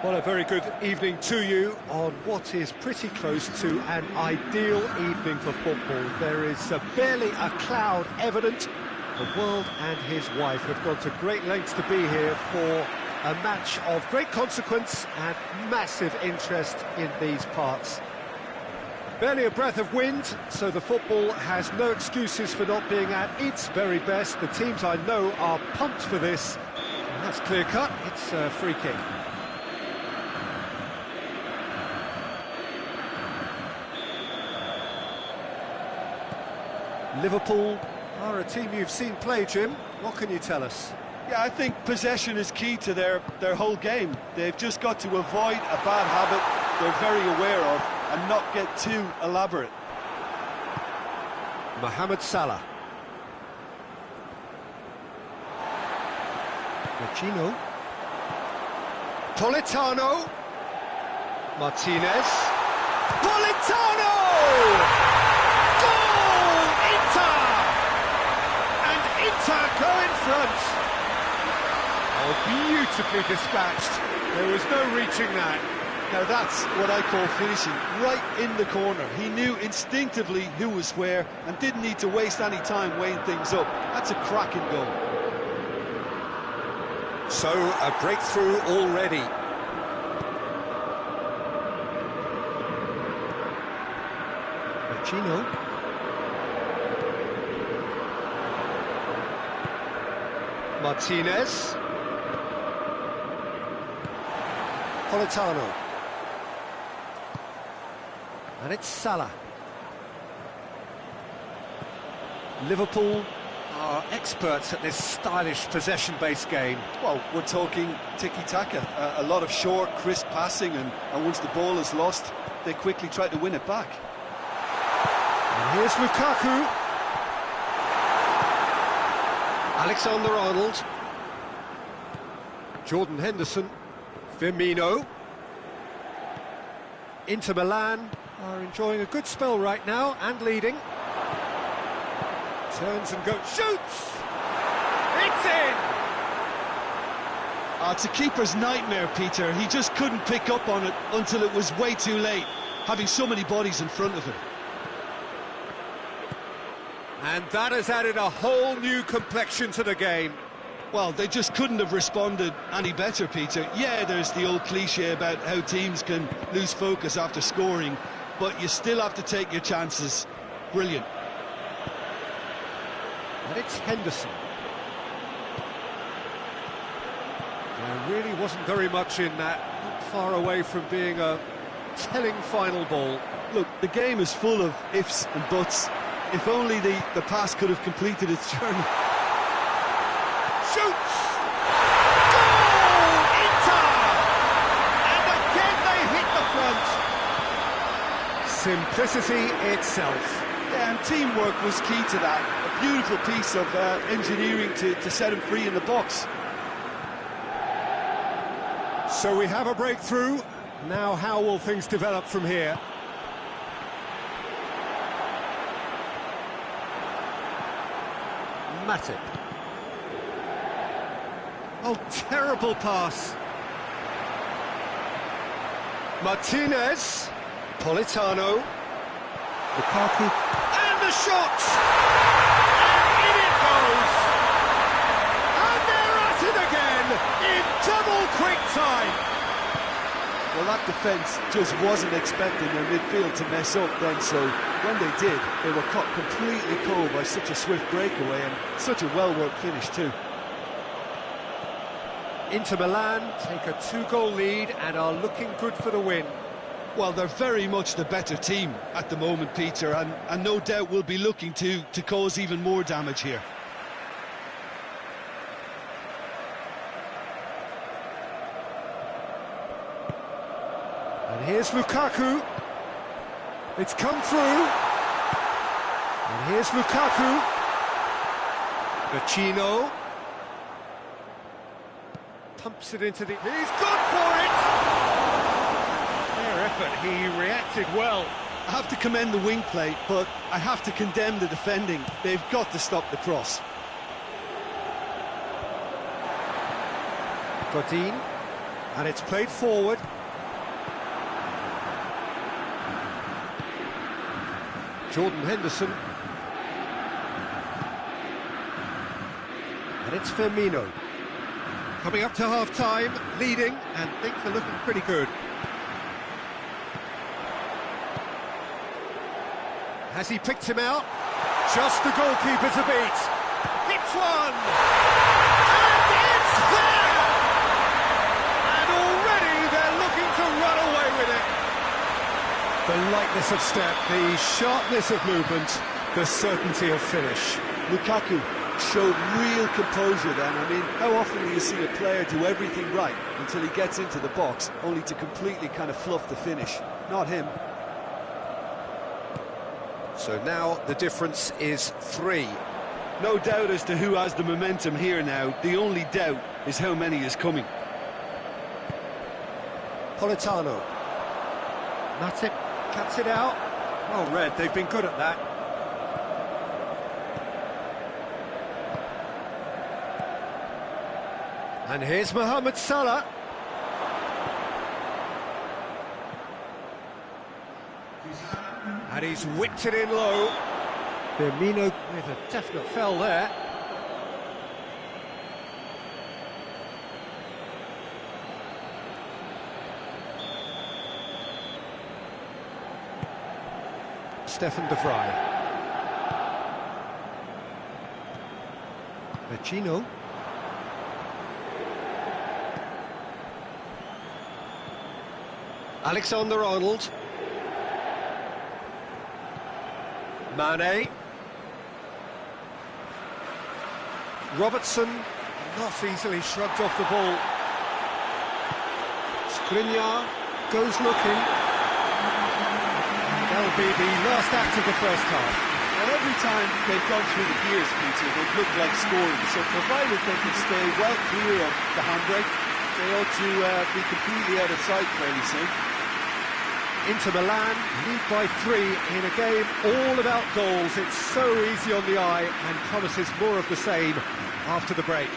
Well, a very good evening to you on what is pretty close to an ideal evening for football. There is barely a cloud evident. The world and his wife have gone to great lengths to be here for a match of great consequence and massive interest in these parts. Barely a breath of wind, so the football has no excuses for not being at its very best. The teams I know are pumped for this. And that's clear cut, it's a free kick. Liverpool are a team you've seen play, Jim. What can you tell us? Yeah, I think possession is key to their whole game. They've just got to avoid a bad habit they're very aware of and not get too elaborate. Mohamed Salah. Vecino. Politano. Martinez. Politano! Inter go in front. Oh, beautifully dispatched. There was no reaching that. Now that's what I call finishing, right in the corner. He knew instinctively who was where and didn't need to waste any time weighing things up. That's a cracking goal. So, a breakthrough already. Vecino. Martinez. Politano. And it's Salah. Liverpool are experts at this stylish possession-based game. Well, we're talking tiki-taka. A lot of short, crisp passing, and once the ball is lost, they quickly try to win it back. And here's Lukaku. Alexander-Arnold, Jordan Henderson, Firmino. Inter Milan are enjoying a good spell right now and leading. Turns and goes, shoots! It's in! It's a keeper's nightmare, Peter. He just couldn't pick up on it until it was way too late, having so many bodies in front of him. And that has added a whole new complexion to the game. Well, they just couldn't have responded any better, Peter. Yeah, there's the old cliche about how teams can lose focus after scoring, but you still have to take your chances. Brilliant. And it's Henderson. There really wasn't very much in that, not far away from being a telling final ball. Look, the game is full of ifs and buts. If only the pass could have completed its journey. Shoots! Goal! Inter! And again they hit the front. Simplicity itself. Yeah, and teamwork was key to that. A beautiful piece of engineering to set him free in the box. So we have a breakthrough. Now how will things develop from here? Matip. Oh, terrible pass. Martinez. Politano. Lukaku. And the shot! And in it goes! And they're at it again in double quick time! Well, that defence just wasn't expecting their midfield to mess up then, so when they did, they were caught completely cold by such a swift breakaway and such a well-worked finish too. Inter Milan take a 2-goal lead and are looking good for the win. Well, they're very much the better team at the moment, Peter, and no doubt will be looking to cause even more damage here. And here's Lukaku. It's come through. And here's Lukaku. Vecino. Pumps it into the... He's gone for it! Fair effort, he reacted well. I have to commend the wing play, but I have to condemn the defending. They've got to stop the cross. Godin. And it's played forward. Jordan Henderson. And it's Firmino. Coming up to half-time, leading, and things are looking pretty good. Has he picked him out? Just the goalkeeper to beat. Hits one! And it's there! And already they're looking to run away with it. The lightness of step, the sharpness of movement, the certainty of finish. Lukaku showed real composure then. I mean, how often do you see a player do everything right until he gets into the box, only to completely kind of fluff the finish? Not him. So now the difference is 3. No doubt as to who has the momentum here now. The only doubt is how many is coming. Politano. Matip cuts it out. Well read, they've been good at that. And here's Mohamed Salah. And he's whipped it in low. Firmino with a definite foul there. Stefan de Vrij. Vecino. Alexander-Arnold. Mane. Robertson, not easily shrugged off the ball. Skriniar goes looking. That'll be the last act of the first half. And every time they've gone through the gears, Peter, they've looked like scoring. So provided they can stay well clear of the handbrake, they ought to be completely out of sight fairly soon. Inter Milan lead by 3 in a game all about goals. It's so easy on the eye and promises more of the same after the break.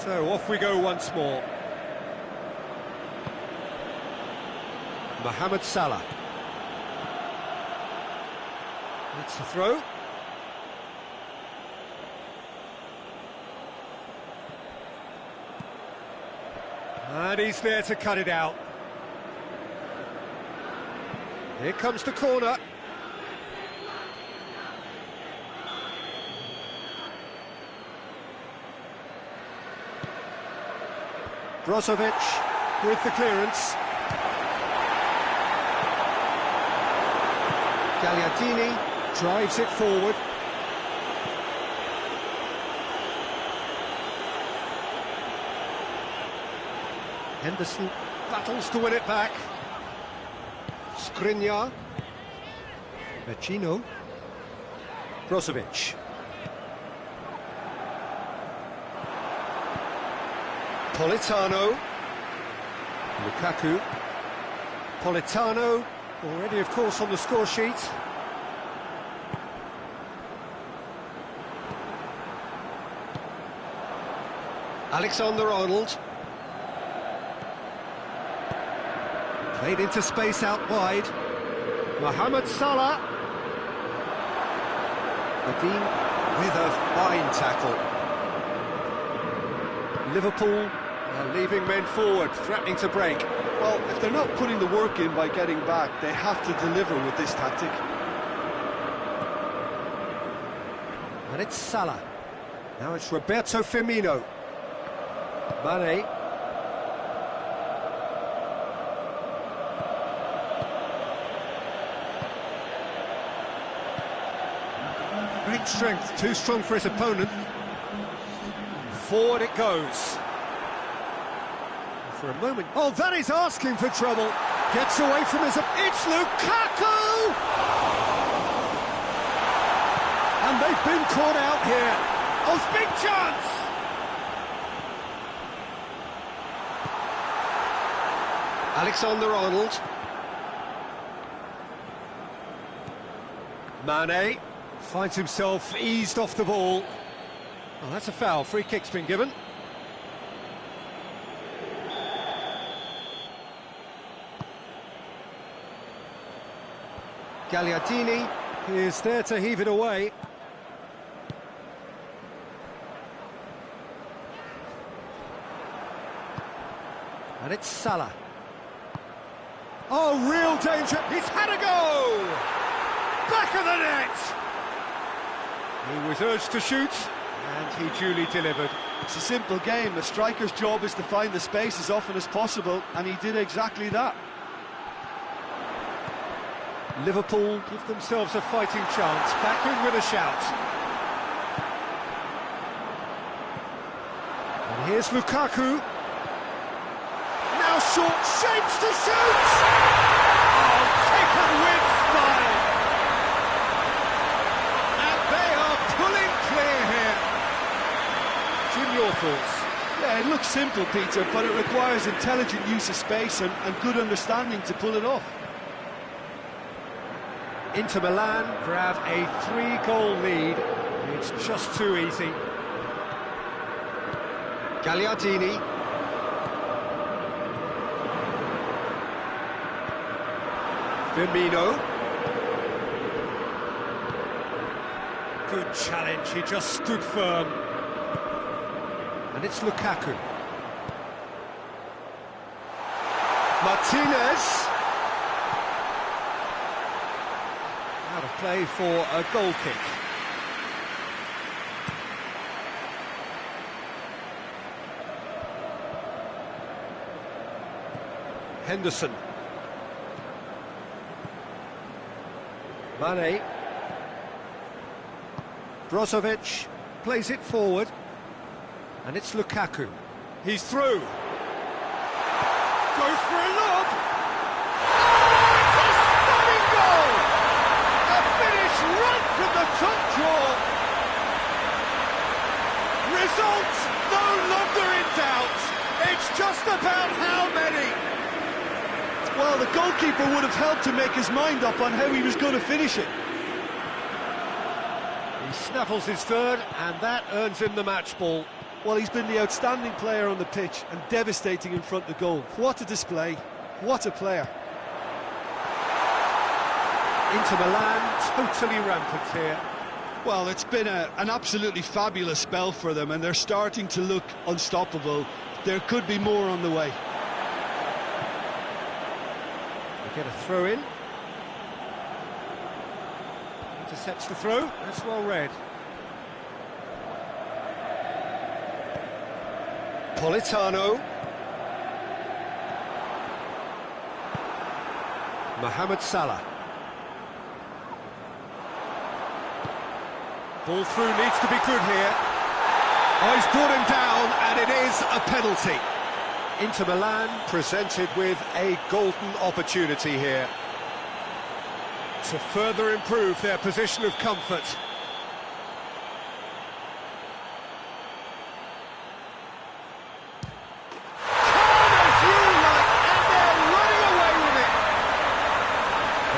So off we go once more. Mohamed Salah. It's the throw. And he's there to cut it out. Here comes the corner. Brozovic with the clearance. Gagliardini drives it forward. Henderson battles to win it back. Skriniar. Vecino. Brozovic. Politano. Lukaku. Politano, already of course on the score sheet. Alexander-Arnold. Played into space out wide. Mohamed Salah. Nadine with a fine tackle. Liverpool are leaving men forward, threatening to break. Well, if they're not putting the work in by getting back, they have to deliver with this tactic. And it's Salah. Now it's Roberto Firmino. Mane. Great strength, too strong for his opponent. Forward it goes. For a moment. Oh, that is asking for trouble. Gets away from his... It's Lukaku! And they've been caught out here. Oh, big chance! Alexander-Arnold. Mane finds himself eased off the ball. Oh, that's a foul. Free kick's been given. Gagliardini is there to heave it away. And it's Salah. Oh, real danger. He's had a go! Back of the net! He was urged to shoot, and he duly delivered. It's a simple game. The striker's job is to find the space as often as possible, and he did exactly that. Liverpool give themselves a fighting chance, back in with a shout. And here's Lukaku. Now short, shapes to shoot! Oh, taken with style! And they are pulling clear here. Jim, your thoughts? Yeah, it looks simple, Peter, but it requires intelligent use of space and good understanding to pull it off. Inter Milan grab a 3-goal lead. It's just too easy. Gagliardini. Firmino. Good challenge, he just stood firm. And it's Lukaku. Martinez. Out of play for a goal kick. Henderson. Mane. Brozovic plays it forward. And it's Lukaku. He's through. Goes for a lob. Oh, it's a stunning goal! A finish right from the top draw. Results no longer in doubt. It's just about how many. Well, the goalkeeper would have helped to make his mind up on how he was going to finish it. He snaffles his third, and that earns him the match ball. Well, he's been the outstanding player on the pitch and devastating in front of goal. What a display, what a player. Inter Milan, totally rampant here. Well, it's been an absolutely fabulous spell for them, and they're starting to look unstoppable. There could be more on the way. They get a throw in. Intercepts the throw, that's well read. Politano. Mohamed Salah. Ball through needs to be good here. Oh, he's brought him down, and it is a penalty. Inter Milan presented with a golden opportunity here to further improve their position of comfort.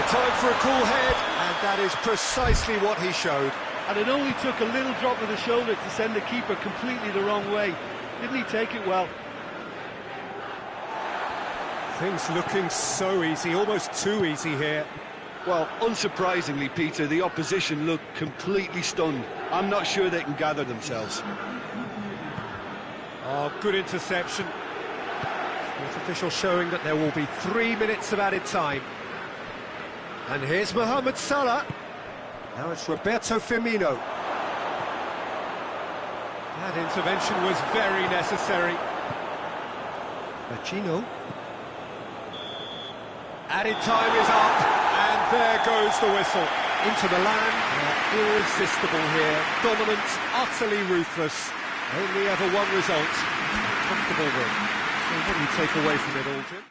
Time for a cool head, and that is precisely what he showed. And it only took a little drop of the shoulder to send the keeper completely the wrong way. Didn't he take it well? Things looking so easy, almost too easy here. Well, unsurprisingly, Peter, the opposition look completely stunned. I'm not sure they can gather themselves. Oh, good interception. Fourth official showing that there will be 3 minutes of added time. And here's Mohamed Salah. Now it's Roberto Firmino. That intervention was very necessary. Pacino. Added time is up, and there goes the whistle. Inter Milan are irresistible here. Dominant, utterly ruthless. Only ever one result. Comfortable win. So what do you take away from it all, Jim?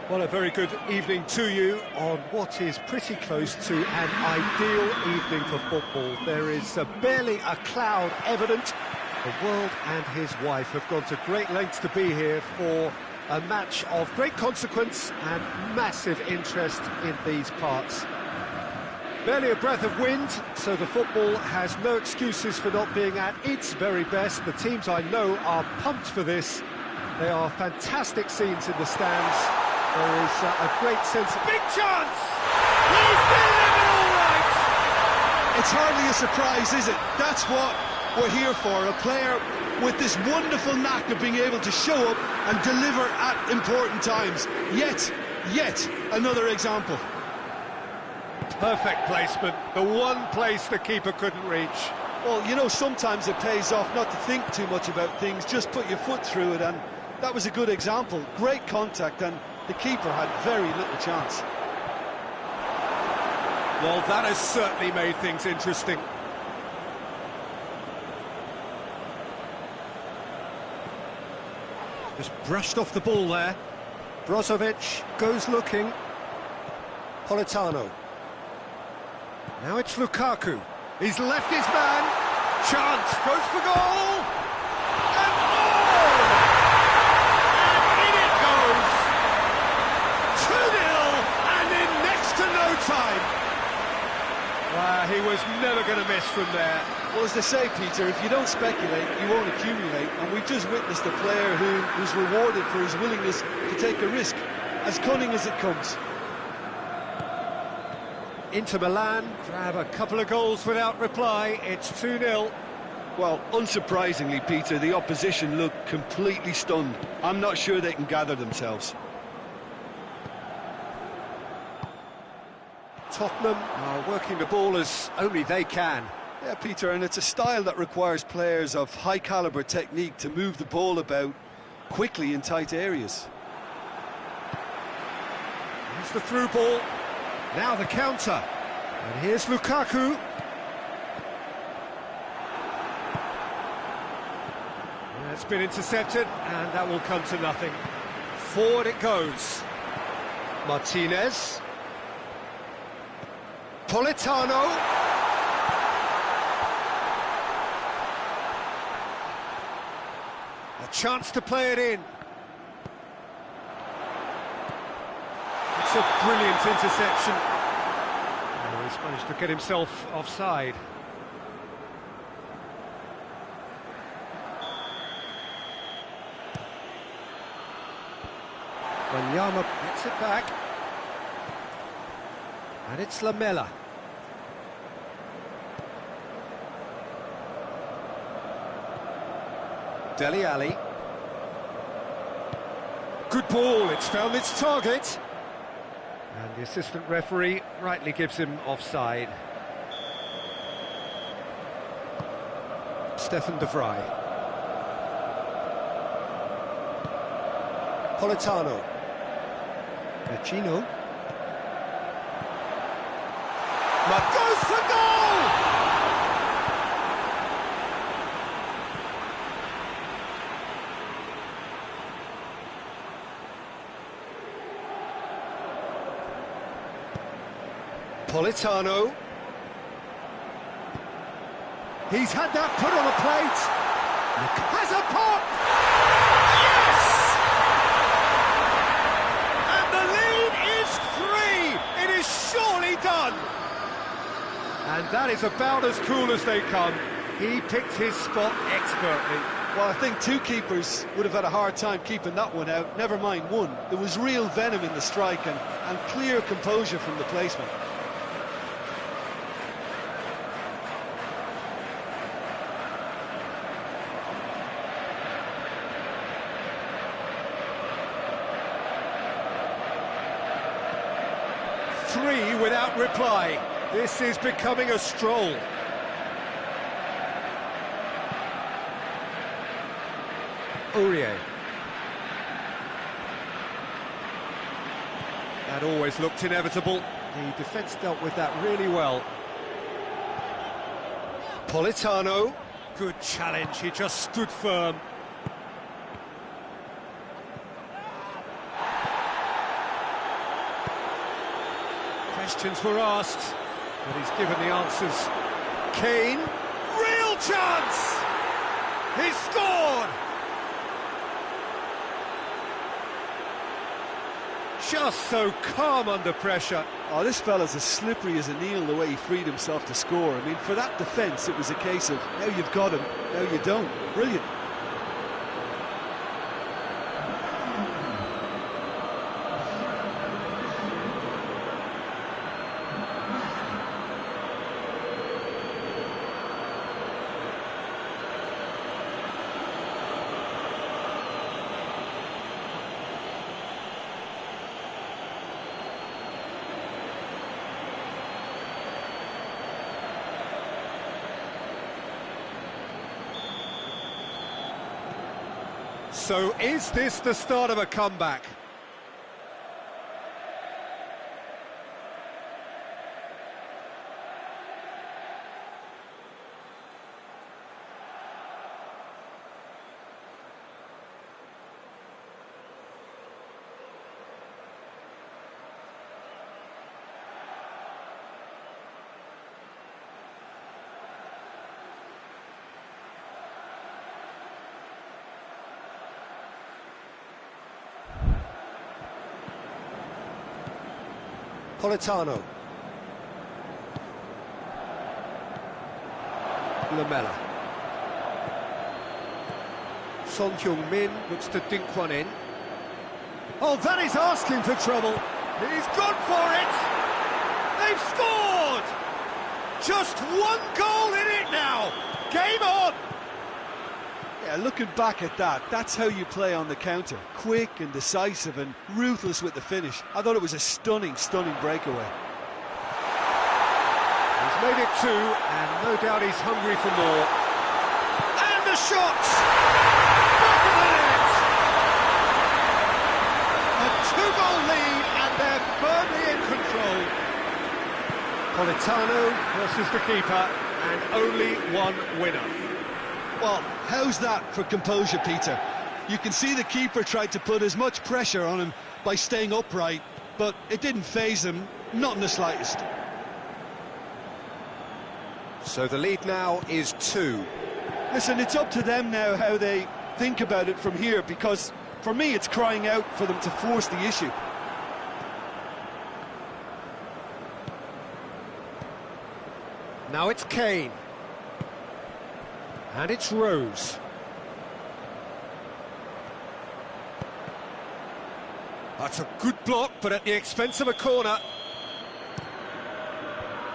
Well, a very good evening to you on what is pretty close to an ideal evening for football. There is barely a cloud evident. The world and his wife have gone to great lengths to be here for a match of great consequence and massive interest in these parts. Barely a breath of wind, so the football has no excuses for not being at its very best. The teams I know are pumped for this. They are fantastic scenes in the stands. There is a great sense of... Big chance! He's delivered all right! It's hardly a surprise, is it? That's what we're here for, a player with this wonderful knack of being able to show up and deliver at important times. Yet another example. Perfect placement, the one place the keeper couldn't reach. Well, you know, sometimes it pays off not to think too much about things, just put your foot through it, and that was a good example. Great contact, and the keeper had very little chance. Well, that has certainly made things interesting. Just brushed off the ball there. Brozovic goes looking. Politano. Now it's Lukaku. He's left his man. Chance, goes for goal. And oh! And in it goes. 2-0, and in next to no time. He was never going to miss from there. Well, as they say, Peter, if you don't speculate, you won't accumulate. And we've just witnessed a player who was rewarded for his willingness to take a risk, as cunning as it comes. Inter Milan grab a couple of goals without reply. It's 2-0. Well, unsurprisingly, Peter, the opposition look completely stunned. I'm not sure they can gather themselves. Tottenham are working the ball as only they can. Yeah, Peter, and it's a style that requires players of high-caliber technique to move the ball about quickly in tight areas. Here's the through ball. Now the counter. And here's Lukaku. It's been intercepted, and that will come to nothing. Forward it goes. Martinez. Politano. A chance to play it in. It's a brilliant interception. Oh, he's managed to get himself offside. Wanyama gets it back. And it's Lamela. Dele Alli. Good ball, it's found its target. And the assistant referee rightly gives him offside. Stefan de Vrij. Politano. Vecino. Goes for goal! Politano. He's had that put on a plate. Has a pop! Yes! And the lead is 3. It is surely done. And that is about as cool as they come. He picked his spot expertly. Well, I think two keepers would have had a hard time keeping that one out, never mind one. There was real venom in the strike and clear composure from the placement. 3 without reply. This is becoming a stroll. Aurier. That always looked inevitable. The defence dealt with that really well. Politano. Good challenge, he just stood firm. Questions were asked, but he's given the answers. Kane, real chance! He's scored! Just so calm under pressure. Oh, this fella's as slippery as an eel, the way he freed himself to score. I mean, for that defence, it was a case of, now you've got him, now you don't. Brilliant. So is this the start of a comeback? Politano. Lamella. Son Heung-min looks to dink one in. Oh, that is asking for trouble. He's gone for it. They've scored. Just one goal in it now. Game on. Yeah, looking back at that, that's how you play on the counter. Quick and decisive and ruthless with the finish. I thought it was a stunning, stunning breakaway. He's made it 2, and no doubt he's hungry for more. And the shots! Back of the net! A 2-goal lead, and they're firmly in control. Politano versus the keeper, and only one winner. Well, how's that for composure, Peter? You can see the keeper tried to put as much pressure on him by staying upright, but it didn't faze him, not in the slightest. So the lead now is 2. Listen, it's up to them now how they think about it from here, because for me it's crying out for them to force the issue. Now it's Kane. And it's Rose. That's a good block, but at the expense of a corner.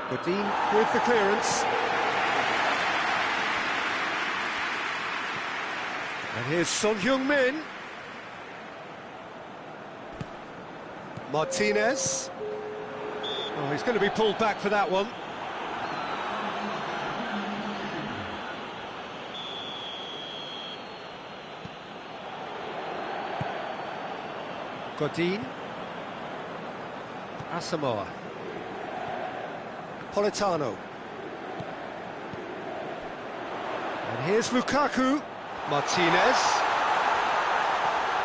Godin with the clearance. And here's Son Heung-min. Martinez. Oh, he's going to be pulled back for that one. Godin. Asamoah. Politano. And here's Lukaku. Martinez.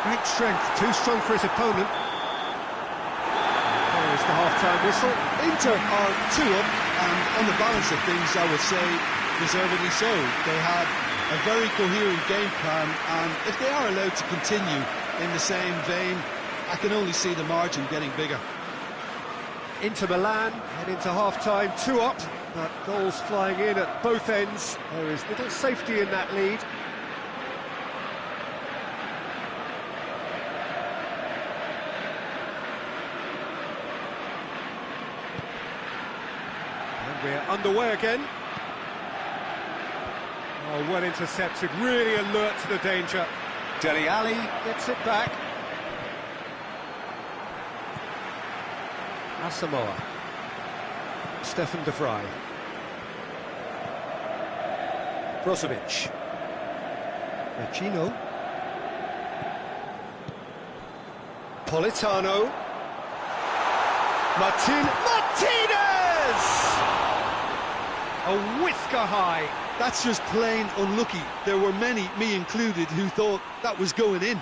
Great strength, too strong for his opponent. There is the half-time whistle. Inter are 2 up, and on the balance of things, I would say deservedly so. They had a very coherent game plan, and if they are allowed to continue in the same vein, I can only see the margin getting bigger. Inter Milan head into half-time, 2 up, but goals flying in at both ends. There is little safety in that lead. And we're underway again. Oh, well intercepted, really alert to the danger. Dele Alli gets it back. Asamoah. Stefan de Vrij. Brozovic. Vecino. Politano. Martinez! A whisker high. That's just plain unlucky. There were many, me included, who thought that was going in.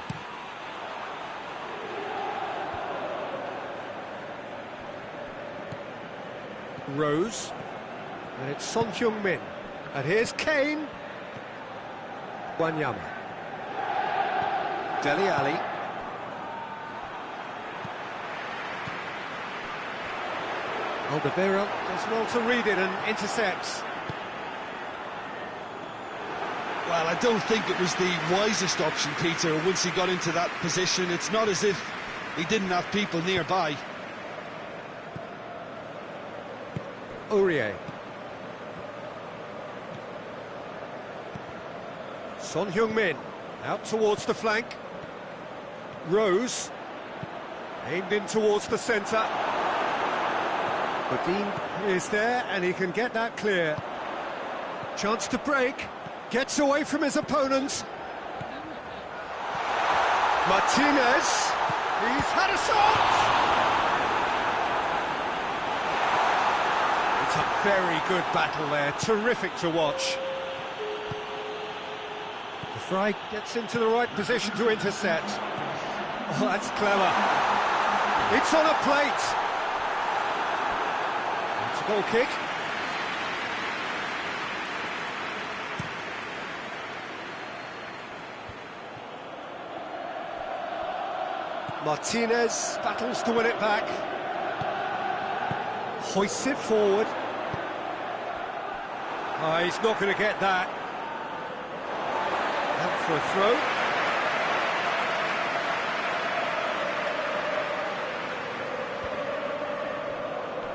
Rose. And it's Son Heung-min. And here's Kane. Wanyama. Dele Alli. Alderweireld does well to read it and intercepts. Well, I don't think it was the wisest option, Peter, once he got into that position. It's not as if he didn't have people nearby. Aurier. Son Heung-min out towards the flank. Rose aimed in towards the centre. Bodin is there and he can get that clear. Chance to break. Gets away from his opponents. Martinez. He's had a shot. It's a very good battle there. Terrific to watch. De Vrij gets into the right position to intercept. Oh, that's clever. It's on a plate. It's a goal kick. Martinez battles to win it back. Hoists it forward. Oh, he's not going to get that. Out for a throw.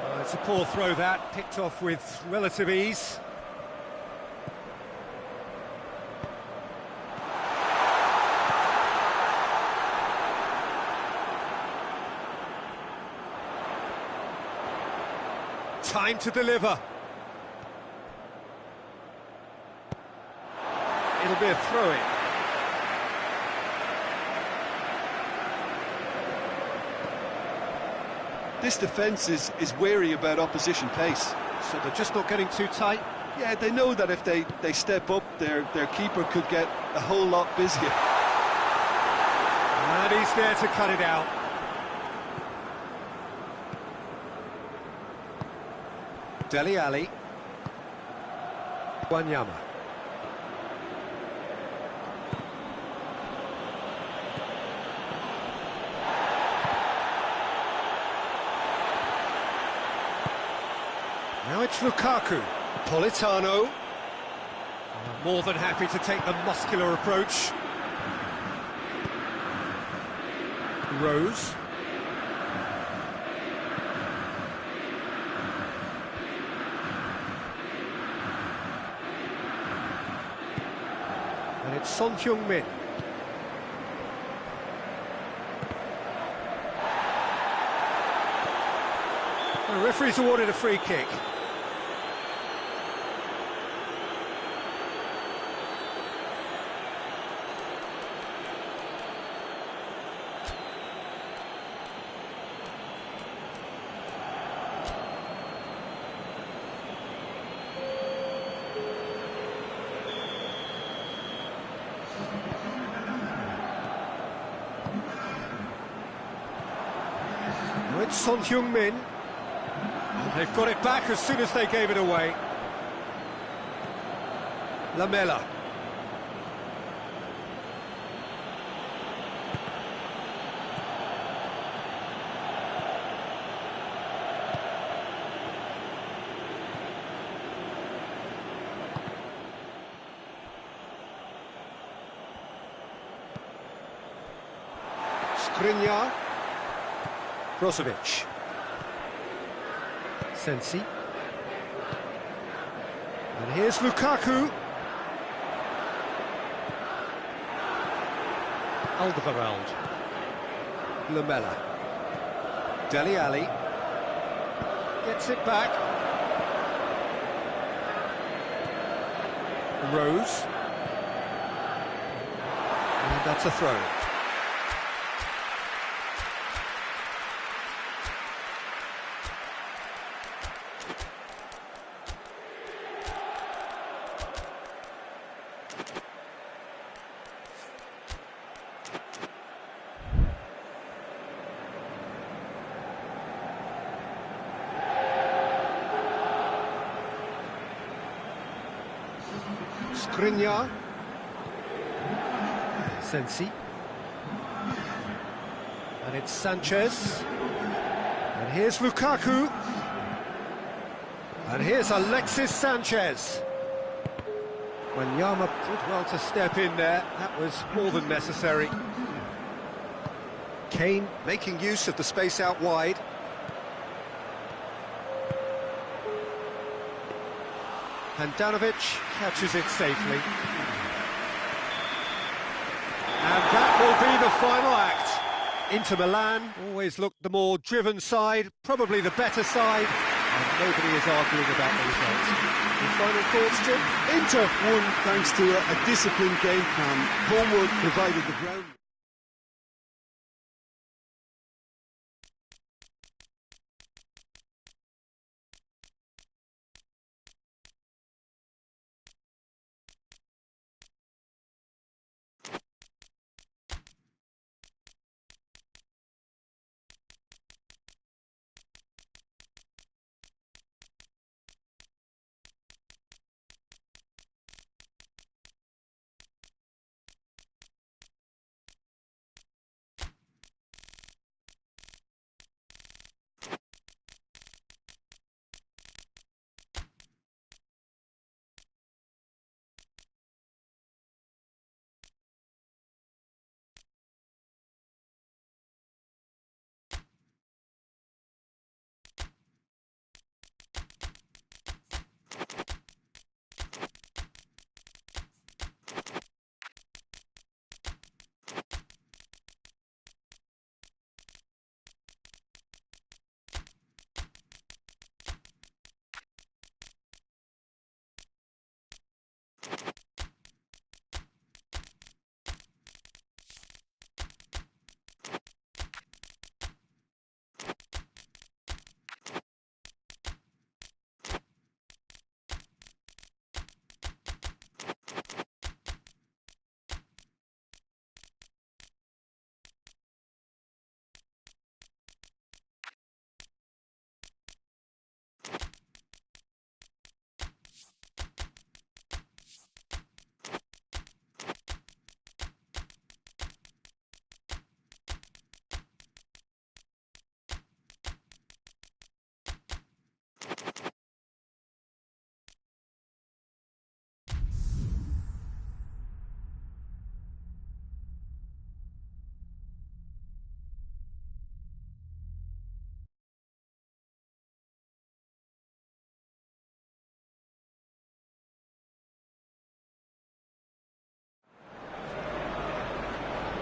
Oh, it's a poor throw that, picked off with relative ease. Time to deliver. It'll be a throw-in. This defence is wary about opposition pace. So they're just not getting too tight. Yeah, they know that if they step up, their keeper could get a whole lot busier. And he's there to cut it out. Dele Alli. Wanyama. Now it's Lukaku. Politano. More than happy to take the muscular approach. Rose. And it's Son Heung-min. The referee's awarded a free kick. Now it's Son Heung-min. They've got it back as soon as they gave it away. Lamela. Skriniar. Brozovic. Sensi. And here's Lukaku. Alderweireld. Lamela. Dele Alli. Gets it back. Rose. And that's a throw. Skriniar, Sensi, and it's Sanchez, and here's Lukaku, and here's Alexis Sanchez. Wanyama did well to step in there, that was more than necessary. Kane making use of the space out wide. Handanovic catches it safely. And that will be the final act. Inter Milan always looked the more driven side, probably the better side, and nobody is arguing about the result. Your final thoughts, Jim? Inter won thanks to a disciplined game plan. Homework provided the ground.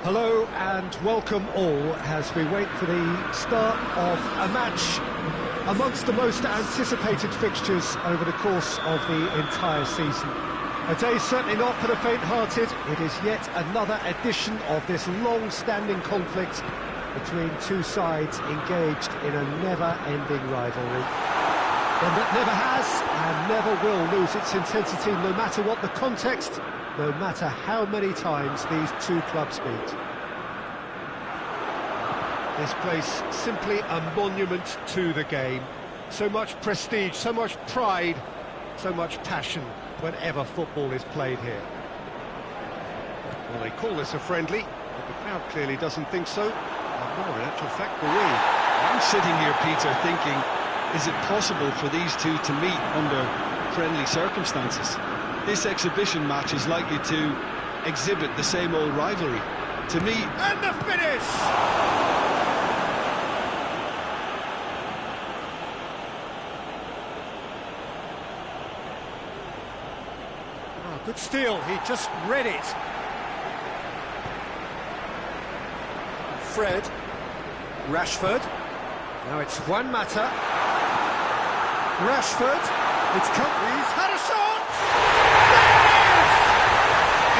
Hello and welcome all as we wait for the start of a match amongst the most anticipated fixtures over the course of the entire season. A day certainly not for the faint-hearted. It is yet another edition of this long-standing conflict between two sides engaged in a never-ending rivalry. One that never has and never will lose its intensity, no matter what the context, no matter how many times these two clubs meet. This place simply a monument to the game. So much prestige, so much pride, so much passion whenever football is played here. Well, they call this a friendly, but the crowd clearly doesn't think so. No, in actual fact, I'm sitting here, Peter, thinking, is it possible for these two to meet under friendly circumstances? This exhibition match is likely to exhibit the same old rivalry. To me... And the finish! Oh, good steal, he just read it. Fred, Rashford, now it's Juan Mata. Rashford, it's come, he's had a shot!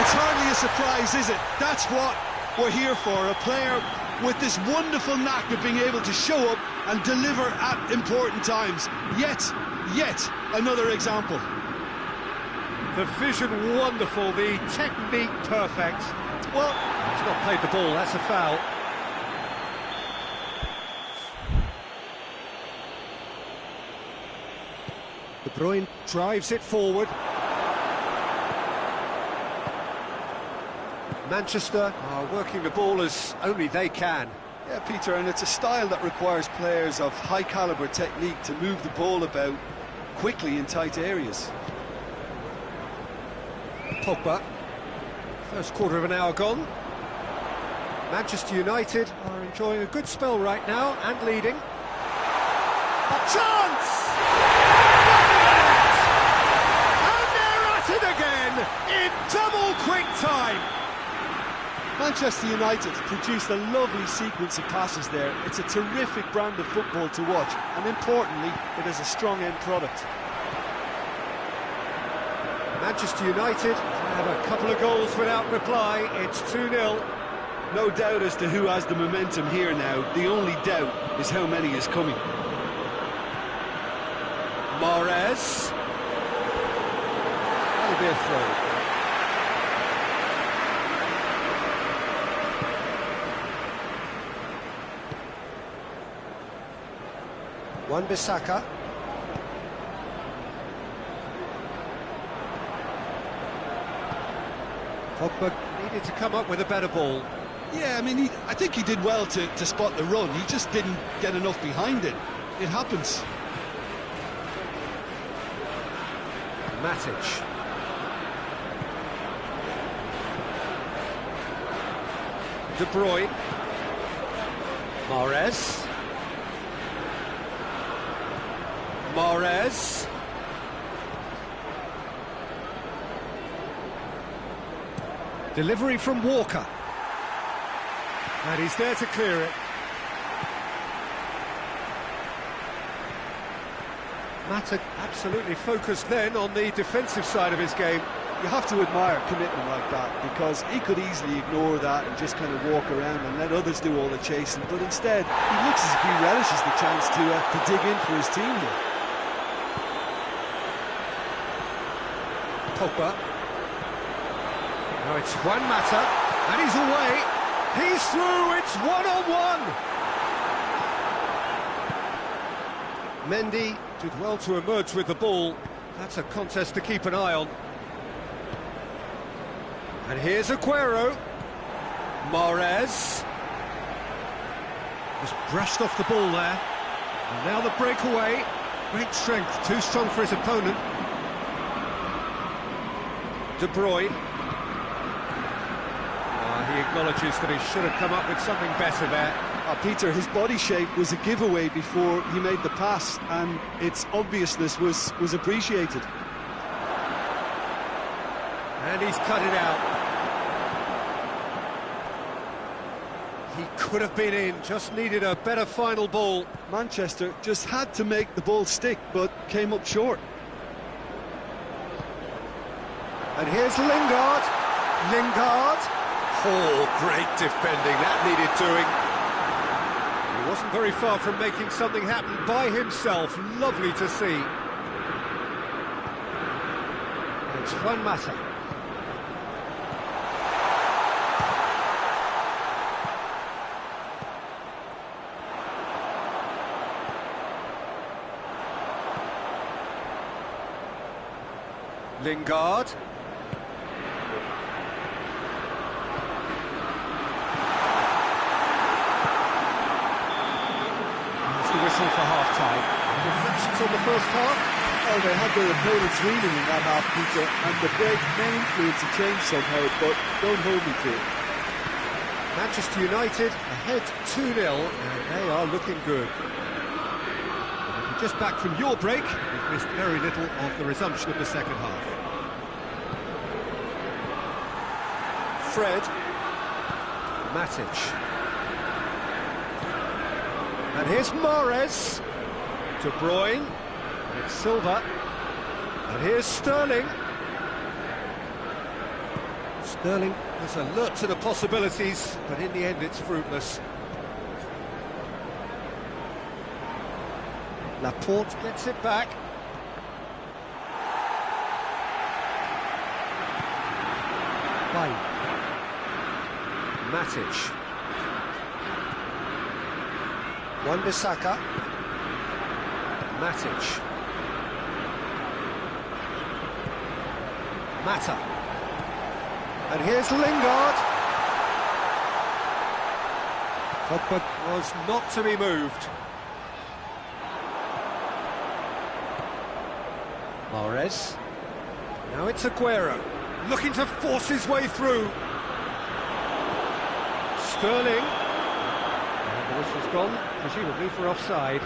It's hardly a surprise, is it? That's what we're here for, a player with this wonderful knack of being able to show up and deliver at important times. Yet another example. The vision wonderful, the technique perfect. Well, he's not played the ball, that's a foul. De Bruyne drives it forward. Manchester are working the ball as only they can. Yeah, Peter, and it's a style that requires players of high-caliber technique to move the ball about quickly in tight areas. Pogba. First quarter of an hour gone. Manchester United are enjoying a good spell right now and leading. A chance! And they're at it again in double quick time. Manchester United produced a lovely sequence of passes there. It's a terrific brand of football to watch, and importantly, it is a strong end product. Manchester United have a couple of goals without reply. It's 2-0. No doubt as to who has the momentum here now. The only doubt is how many is coming. Mahrez. That'll be a throw. Wan-Bissaka. Pogba needed to come up with a better ball. Yeah, I mean, I think he did well to spot the run. He just didn't get enough behind it. It happens. Matic. De Bruyne. Mahrez. Mahrez. Delivery from Walker. And he's there to clear it. Mata absolutely focused then on the defensive side of his game. You have to admire commitment like that, because he could easily ignore that and just kind of walk around and let others do all the chasing, but instead he looks as if he relishes the chance to dig in for his team here. Pogba. Now it's Juan Mata, and he's away. He's through, it's one-on-one. Mendy did well to emerge with the ball. That's a contest to keep an eye on. And here's Aguero. Mahrez. Just brushed off the ball there. And now the breakaway. Great strength, too strong for his opponent. De Bruyne. He acknowledges that he should have come up with something better there. Peter, his body shape was a giveaway before he made the pass, and its obviousness was appreciated. And he's cut it out. He could have been in, just needed a better final ball. Manchester just had to make the ball stick, but came up short. And here's Lingard. Lingard. Oh, great defending, that needed doing. He wasn't very far from making something happen by himself. Lovely to see. It's Juan Mata. Lingard. Whistle for half-time. Reflections on the first half? Oh, they had their opponents reeling in that half, Peter, and the break may influence a change somehow, but don't hold me to it. Manchester United ahead 2-0, and they are looking good. If you're just back from your break, you've missed very little of the resumption of the second half. Fred. Matic. And here's Mahrez. De Bruyne. And it's Silva. And here's Sterling. Sterling was alert to the possibilities, but in the end it's fruitless. Laporte gets it back. Bay. Matic. Wan-Bissaka. Matic. Mata. And here's Lingard. Pogba was not to be moved. Mahrez. Now it's Aguero, looking to force his way through. Sterling. And the whistle's gone, presumably for offside.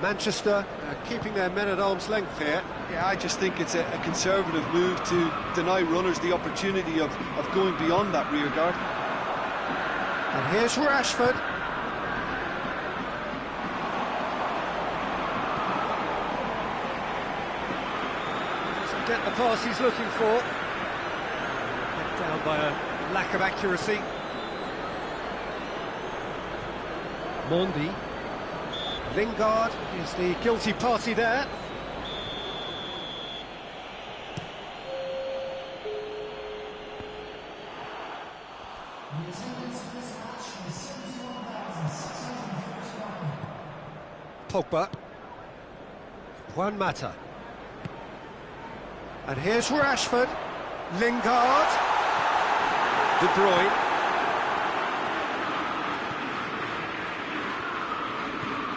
Manchester keeping their men at arm's length here. Yeah, I just think it's a conservative move to deny runners the opportunity of going beyond that rear guard. And here's Rashford. Doesn't get the pass he's looking for. Let down by a lack of accuracy. Mondi. Lingard is the guilty party there. Pogba. Juan Mata. And here's Rashford. Lingard. De Bruyne.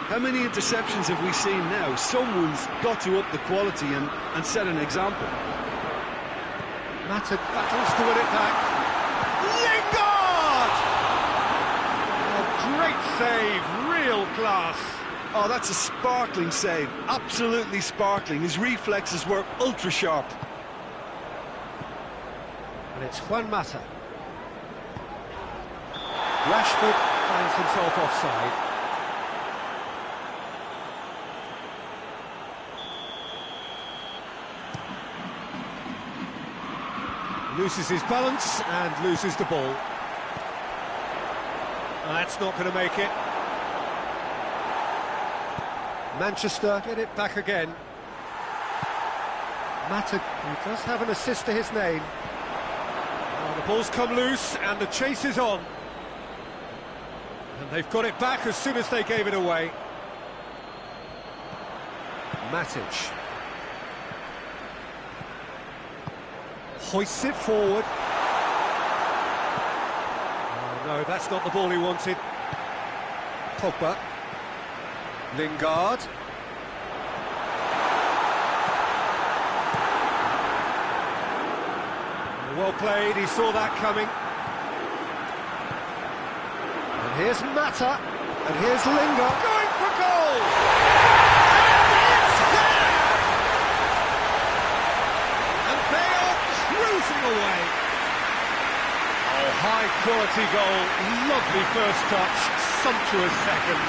How many interceptions have we seen now? Someone's got to up the quality and set an example. Mata battles to win it back. Lingard! Oh, great save, real class. Oh, that's a sparkling save, absolutely sparkling. His reflexes were ultra sharp. And it's Juan Mata. Rashford finds himself offside. Loses his balance and loses the ball. That's not going to make it. Manchester get it back again. Mata, who does have an assist to his name. Oh, the ball's come loose and the chase is on. And they've got it back as soon as they gave it away. Matic. Hoists it forward. Oh, no, that's not the ball he wanted. Pogba. Lingard. Well played, he saw that coming. And here's Mata. And here's Lingard. Going for goal! And it's there! And they are cruising away. Oh, high quality goal. Lovely first touch. Sumptuous second.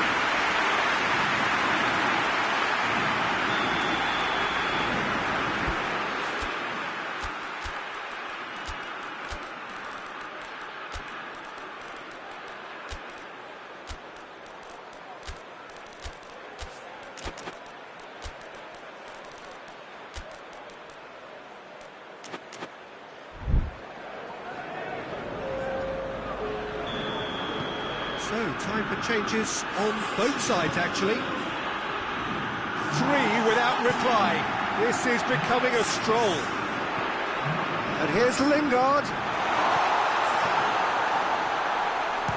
time for changes on both sides, actually. 3 without reply. This is becoming a stroll. And here's Lingard.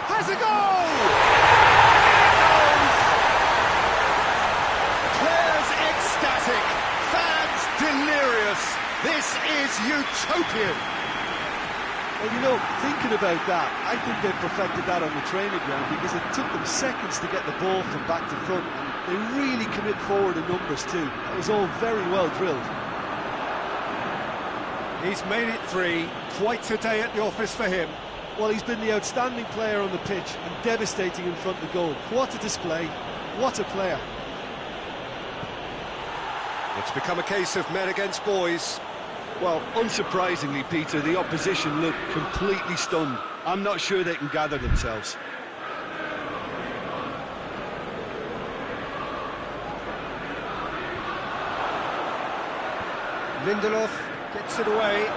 Has a goal! Players ecstatic, fans delirious. This is utopian. Well, you know, thinking about that, I think they perfected that on the training ground because it took them seconds to get the ball from back to front, and they really commit forward in numbers too. That was all very well drilled. He's made it 3. Quite a day at the office for him. Well, he's been the outstanding player on the pitch and devastating in front of the goal. What a display, what a player. It's become a case of men against boys. Well, unsurprisingly, Peter, the opposition look completely stunned. I'm not sure they can gather themselves. Lindelof gets it away.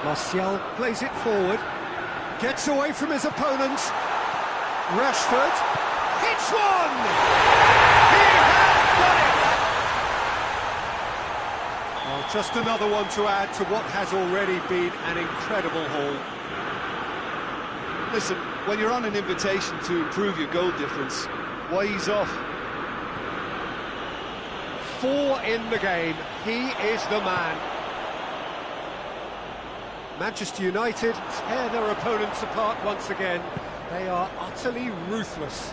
Martial plays it forward. Gets away from his opponents. Rashford hits one! He has done it! Well, just another one to add to what has already been an incredible haul. Listen, when you're on an invitation to improve your goal difference, why ease off? 4 in the game. He is the man. Manchester United tear their opponents apart once again. They are utterly ruthless.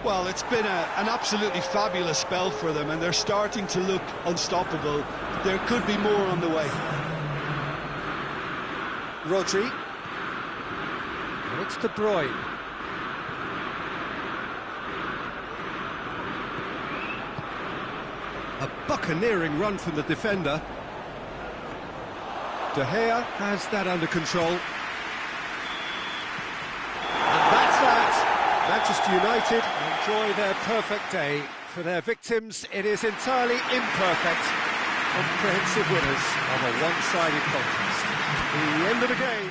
Well, it's been an absolutely fabulous spell for them, and they're starting to look unstoppable. There could be more on the way. Rodri. And it's De Bruyne. A buccaneering run from the defender. De Gea has that under control. And that's that. Manchester United enjoy their perfect day. For their victims, it is entirely imperfect. Comprehensive winners of a one-sided contest. The end of the game.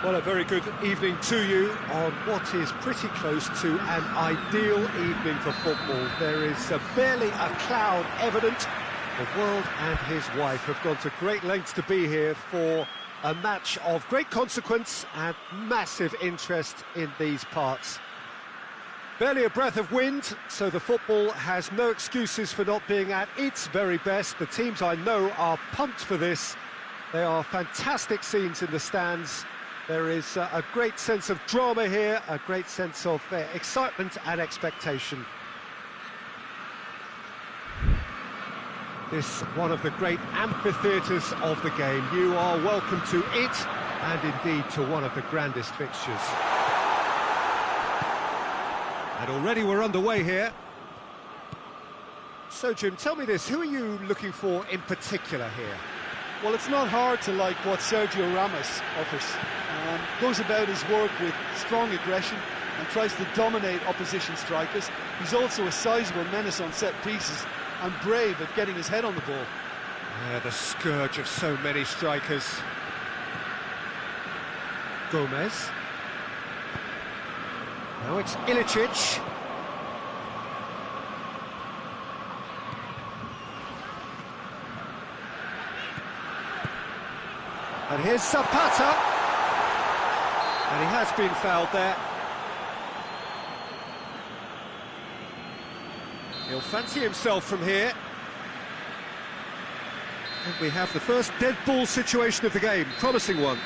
Well, a very good evening to you on what is pretty close to an ideal evening for football. There is barely a cloud evident. The world and his wife have gone to great lengths to be here for a match of great consequence and massive interest in these parts. Barely a breath of wind, so the football has no excuses for not being at its very best. The teams I know are pumped for this. There are fantastic scenes in the stands. There is a great sense of drama here, a great sense of excitement and expectation. This one of the great amphitheatres of the game. You are welcome to it and indeed to one of the grandest fixtures. And already we're underway here. So, Jim, tell me this, who are you looking for in particular here? Well, it's not hard to like what Sergio Ramos offers. Goes about his work with strong aggression and tries to dominate opposition strikers. He's also a sizable menace on set pieces and brave at getting his head on the ball. Yeah, the scourge of so many strikers. Gomez. Now it's Ilicic. And here's Zapata. And he has been fouled there. He'll fancy himself from here. And we have the first dead ball situation of the game. Promising one.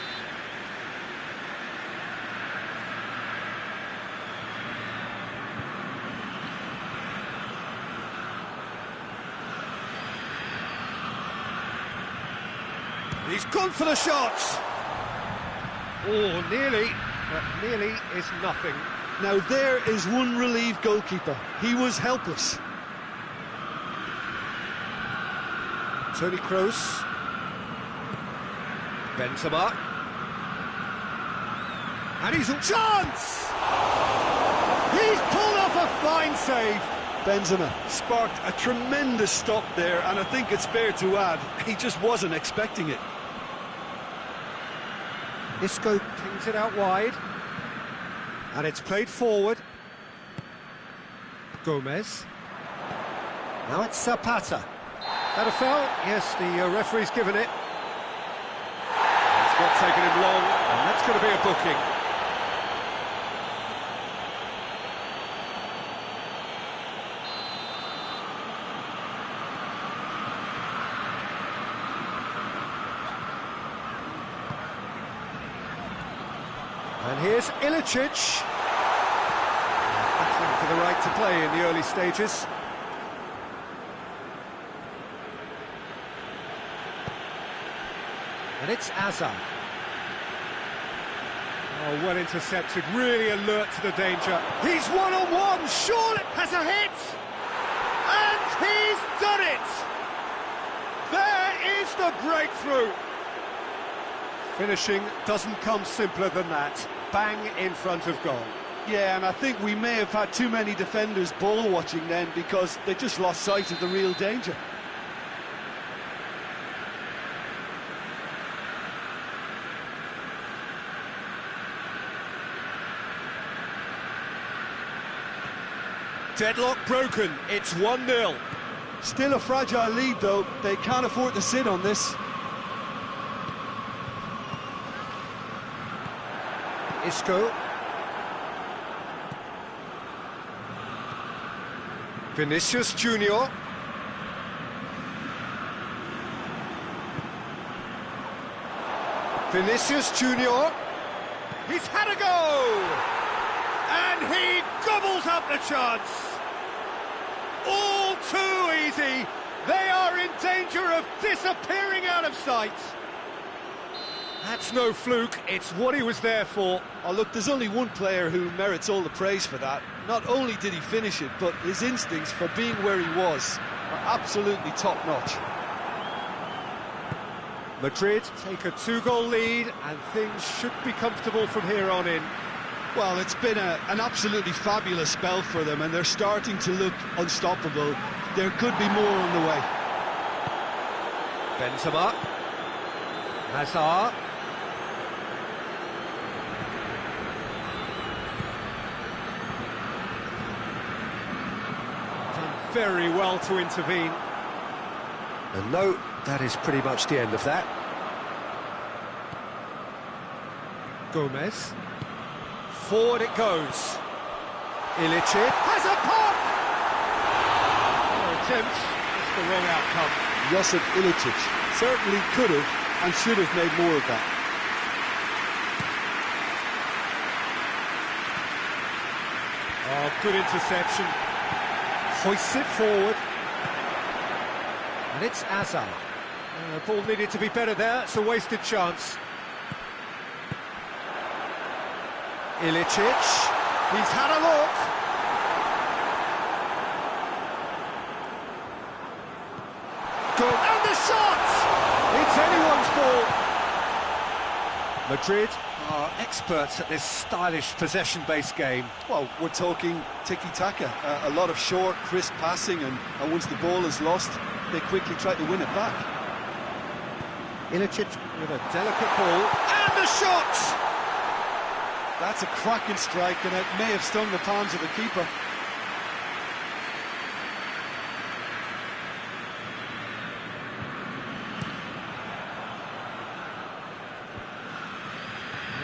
He's gone for the shot. Oh, nearly, but nearly is nothing. Now there is one relieved goalkeeper. He was helpless. Toni Kroos. Benzema. And he's a chance! He's pulled off a fine save. Benzema sparked a tremendous stop there, and I think it's fair to add, he just wasn't expecting it. Isco pings it out wide. And it's played forward. Gomez. Now it's Zapata. That a foul? Yes, the referee's given it. It's not taken him long, and that's going to be a booking. And here's Ilicic. Battling for the right to play in the early stages. And it's Azar. Oh, well intercepted, really alert to the danger. He's one-on-one, surely has a hit! And he's done it! There is the breakthrough! Finishing doesn't come simpler than that. Bang in front of goal. Yeah, and I think we may have had too many defenders ball watching then because they just lost sight of the real danger. Deadlock broken, it's 1-0. Still a fragile lead though, they can't afford to sit on this. Isco. Vinicius Junior. Vinicius Junior. He's had a go! And he gobbles up the chance. All too easy. They are in danger of disappearing out of sight. That's no fluke, it's what he was there for. Oh look, there's only one player who merits all the praise for that. Not only did he finish it, but his instincts for being where he was are absolutely top-notch. Madrid take a 2-goal lead and things should be comfortable from here on in. Well, it's been an absolutely fabulous spell for them and they're starting to look unstoppable. There could be more on the way. Benzema. Hazard. Done very well to intervene. And no, that is pretty much the end of that. Gomez. Forward it goes. Ilicic has a pop! Attempt, it's the wrong outcome. Josip Ilicic certainly could have and should have made more of that. Oh, good interception. Hoists it forward. And it's Azar. The ball needed to be better there, it's a wasted chance. Ilicic, he's had a look. Good, and the shot! It's anyone's ball. Madrid are experts at this stylish possession-based game. Well, we're talking tiki-taka, a lot of short, crisp passing, and once the ball is lost, they quickly try to win it back. Ilicic with a delicate ball, and the shot! That's a cracking strike, and it may have stung the palms of the keeper.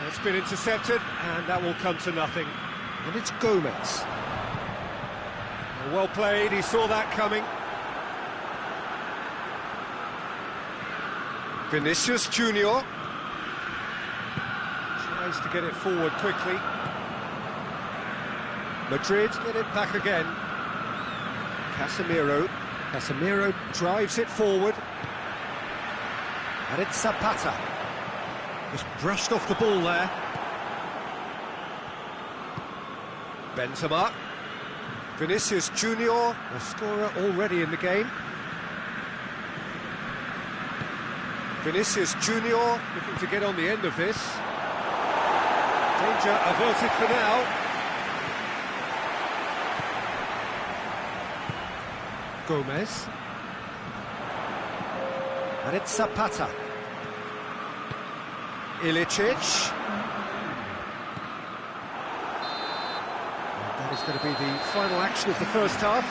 It's been intercepted, and that will come to nothing. And it's Gomez. Well played, he saw that coming. Vinicius Junior tries to get it forward quickly. Madrid get it back again. Casemiro drives it forward. And it's Zapata. Just brushed off the ball there. Benzema. Vinicius Junior, a scorer already in the game. Vinicius Junior looking to get on the end of this. Danger averted for now. Gomez. And it's Zapata. Ilicic. That is going to be the final action of the first half.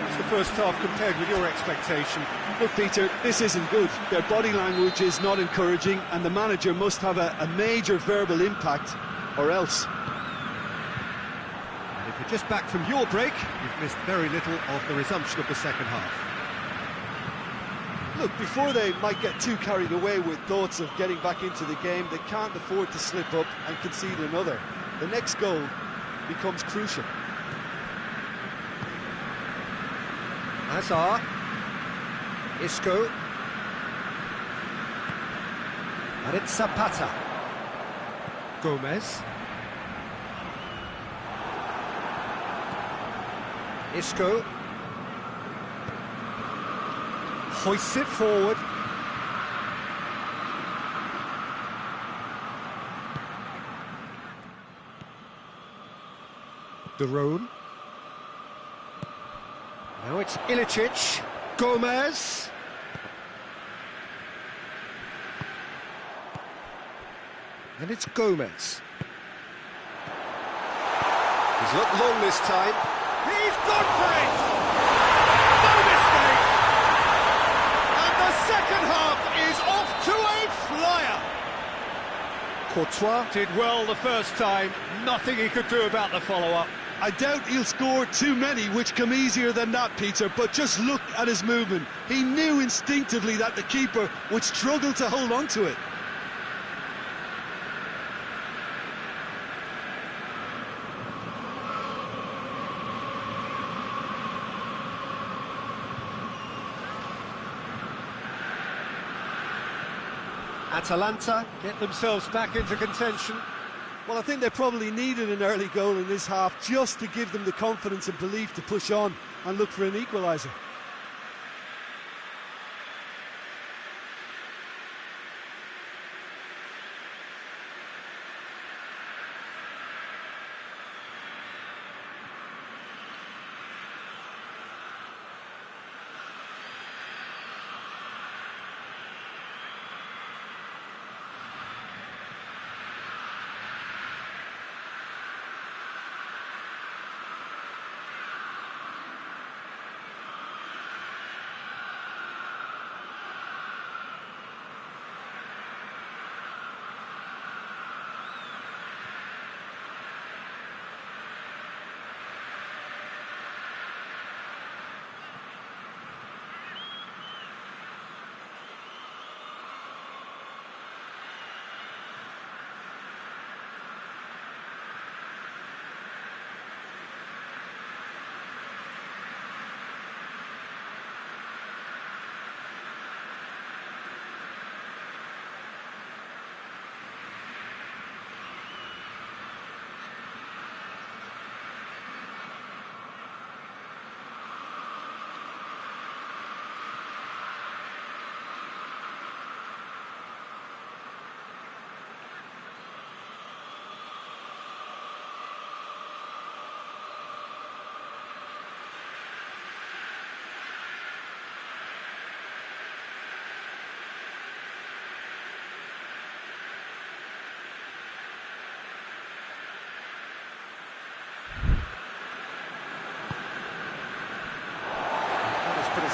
What's the first half compared with your expectation? Look, Peter, this isn't good. Their body language is not encouraging, and the manager must have a major verbal impact, or else. And if you're just back from your break, you've missed very little of the resumption of the second half. Look, before they might get too carried away with thoughts of getting back into the game, they can't afford to slip up and concede another. The next goal becomes crucial. Hazard. Isco. And it's Zapata. Gomez. Isco. Hoists it forward. Derone. Now it's Ilicic. Gomez. And it's Gomez. He's looked long this time. He's gone for it! No mistake! And the second half is off to a flyer. Courtois did well the first time. Nothing he could do about the follow-up. I doubt he'll score too many, which come easier than that, Peter, but just look at his movement. He knew instinctively that the keeper would struggle to hold on to it. Atalanta get themselves back into contention. Well, I think they probably needed an early goal in this half just to give them the confidence and belief to push on and look for an equaliser.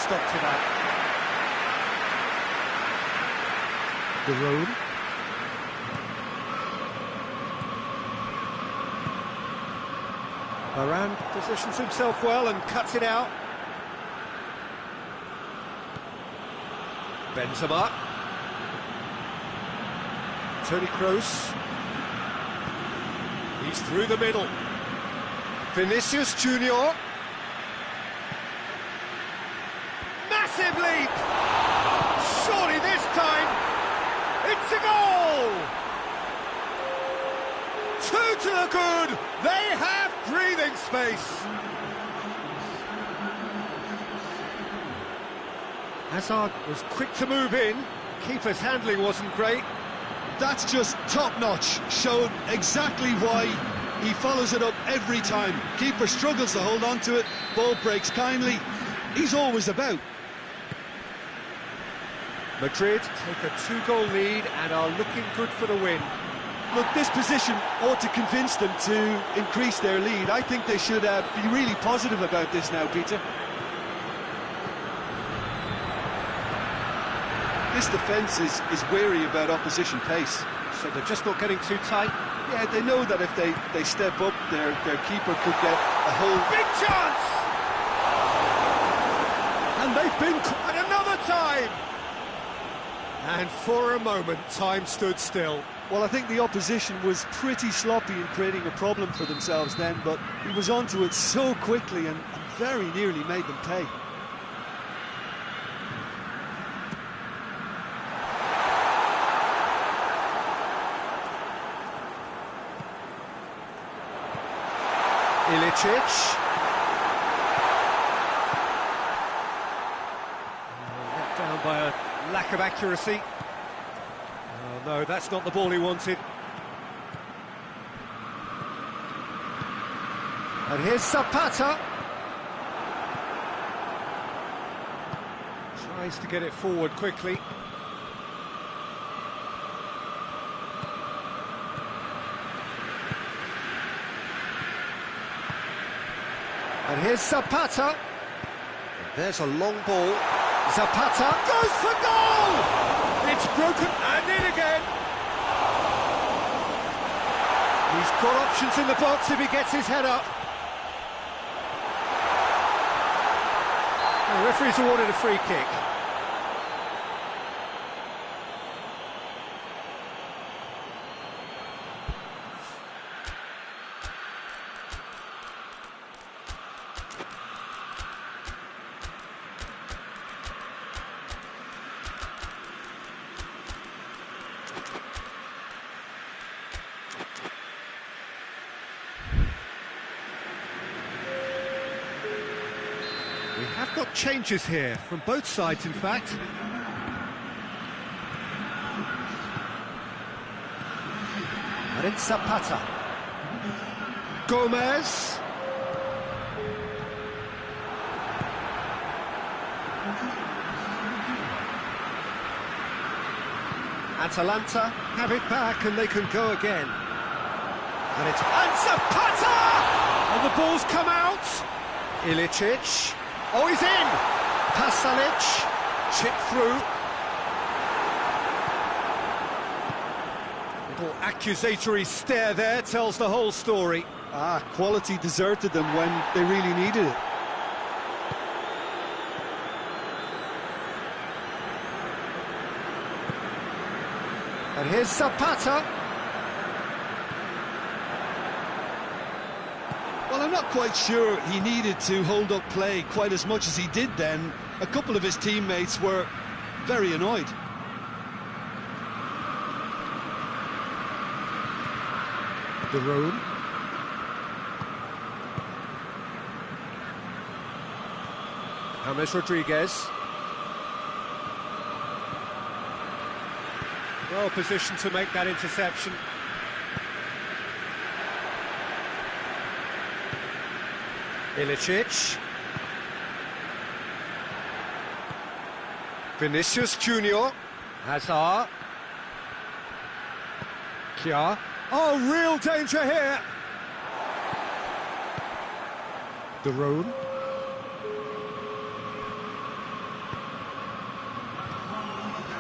stop to that. De Roon. Varane positions himself well and cuts it out. Benzema. Toni Kroos. He's through the middle. Vinicius Junior. Massive leap! Surely this time, it's a goal! 2 to the good! They have breathing space! Hazard was quick to move in. Keeper's handling wasn't great. That's just top-notch. Showed exactly why he follows it up every time. Keeper struggles to hold on to it. Ball breaks kindly. He's always about. Madrid take a 2-goal lead and are looking good for the win. Look, this position ought to convince them to increase their lead. I think they should be really positive about this now, Peter. This defence is wary about opposition pace. So they're just not getting too tight. Yeah, they know that if they step up, their keeper could get a whole... Big chance! And they've been caught another time! And for a moment, time stood still. Well, I think the opposition was pretty sloppy in creating a problem for themselves then, but he was onto it so quickly and very nearly made them pay. Ilicic. Let down by a lack of accuracy. Oh no, that's not the ball he wanted. And here's Zapata. Tries to get it forward quickly. And here's Zapata. There's a long ball. Zapata goes for goal! It's broken and in again. He's got options in the box if he gets his head up. The referee's awarded a free kick. We have got changes here, from both sides in fact. And it's Zapata. Gomez. Atalanta have it back and they can go again. And it's Zapata! And the ball's come out. Ilicic. Oh, he's in! Pasalic, chip through. Little accusatory stare there tells the whole story. Quality deserted them when they really needed it. And here's Zapata. Well, I'm not quite sure he needed to hold up play quite as much as he did then. A couple of his teammates were very annoyed. De Roon. James Rodriguez. Well positioned to make that interception. Ilicic. Vinicius Junior. Hazard. Kjaer. Oh, real danger here. De Roon.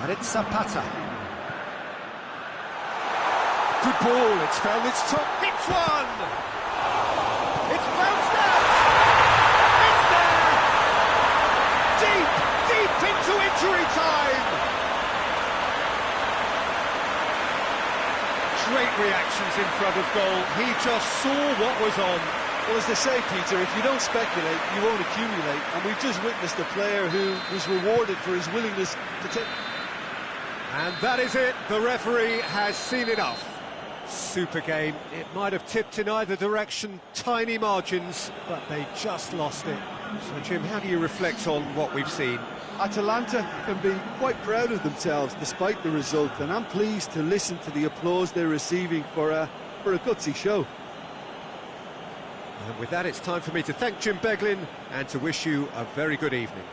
And it's Zapata. Good ball, it's found its top. Hits one! It's bounced out! It's there! Deep, deep into injury time! Great reactions in front of goal. He just saw what was on. Well, as they say, Peter, if you don't speculate, you won't accumulate. And we've just witnessed a player who was rewarded for his willingness to take... And that is it. The referee has seen enough. Super game. It might have tipped in either direction, tiny margins, but they just lost it. So, Jim, how do you reflect on what we've seen? Atalanta can be quite proud of themselves despite the result, and I'm pleased to listen to the applause they're receiving for a gutsy show. And with that, it's time for me to thank Jim Beglin and to wish you a very good evening.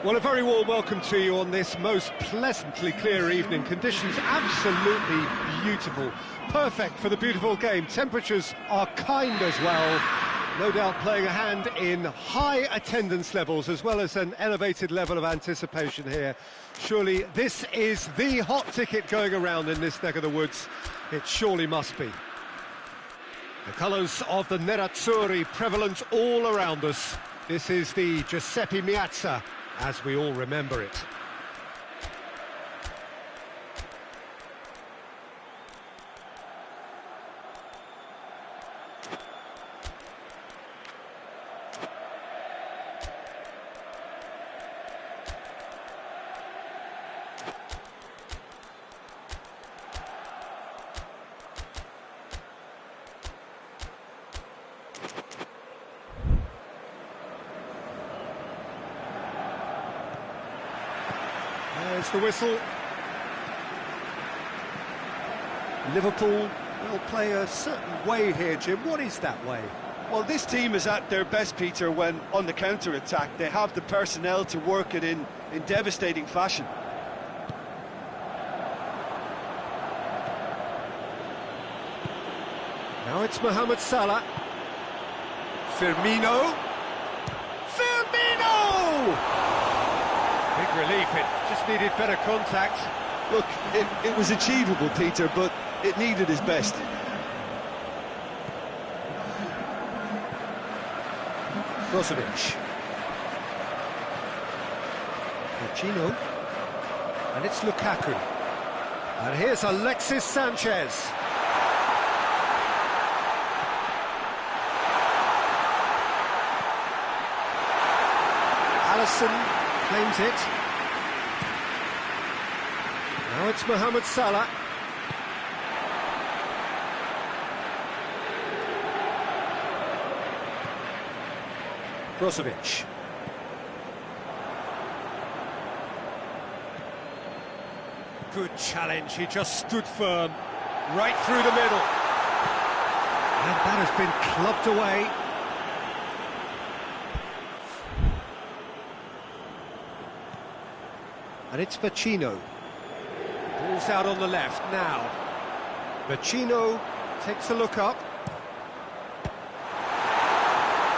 Well, a very warm welcome to you on this most pleasantly clear evening. Conditions absolutely beautiful. Perfect for the beautiful game. Temperatures are kind as well. No doubt playing a hand in high attendance levels as well as an elevated level of anticipation here. Surely this is the hot ticket going around in this neck of the woods. It surely must be. The colours of the Nerazzurri prevalent all around us. This is the Giuseppe Meazza, as we all remember it. There's the whistle. Liverpool will play a certain way here, Jim. What is that way? Well, this team is at their best, Peter, when on the counter-attack. They have the personnel to work it in devastating fashion. Now it's Mohamed Salah. Firmino. Big relief, it just needed better contact. Look, it was achievable, Peter, but it needed his best. Brozovic. Pacino. And it's Lukaku. And here's Alexis Sanchez. Alisson claims it. Now it's Mohamed Salah. Brozovic. Good challenge, he just stood firm, right through the middle. And that has been clubbed away. And it's Pacino. Ball's out on the left now. Pacino takes a look up.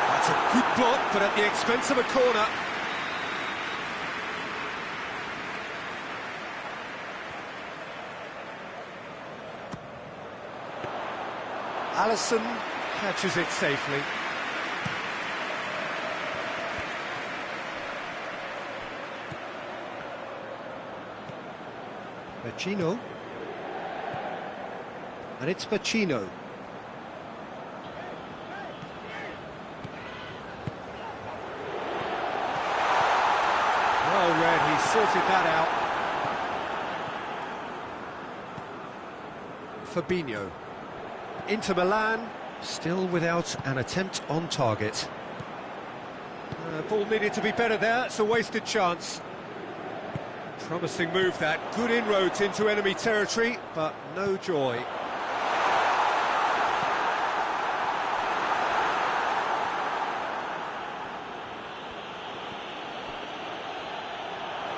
That's a good block, but at the expense of a corner. Alisson catches it safely. Pacino. And it's Pacino. Well read, he sorted that out. Fabinho. Inter Milan, still without an attempt on target. Ball needed to be better there, it's a wasted chance. Promising move that, good inroads into enemy territory, but no joy.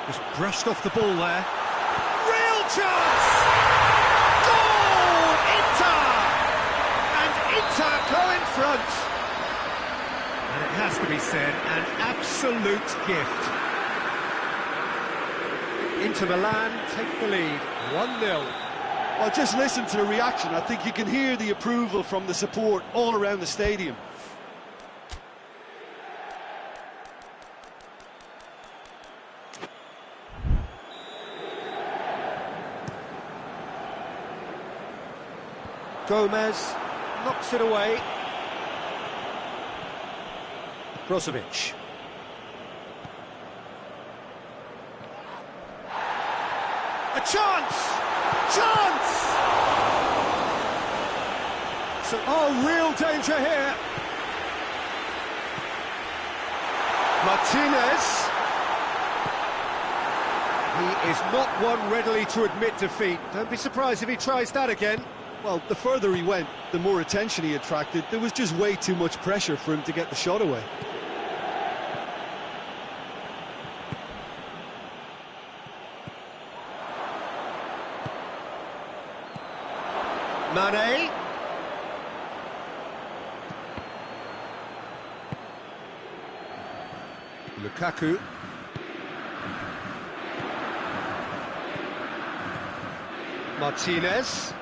Just brushed off the ball there. Real chance! Goal! Inter! And Inter go in front. And it has to be said, an absolute gift. Inter Milan take the lead, 1-0. Well, just listen to the reaction. I think you can hear the approval from the support all around the stadium. Gomez knocks it away. Brozovic. A chance! Chance! So, real danger here. Martinez. He is not one readily to admit defeat. Don't be surprised if he tries that again. Well, the further he went, the more attention he attracted. There was just way too much pressure for him to get the shot away. Mane. Lukaku. Martinez.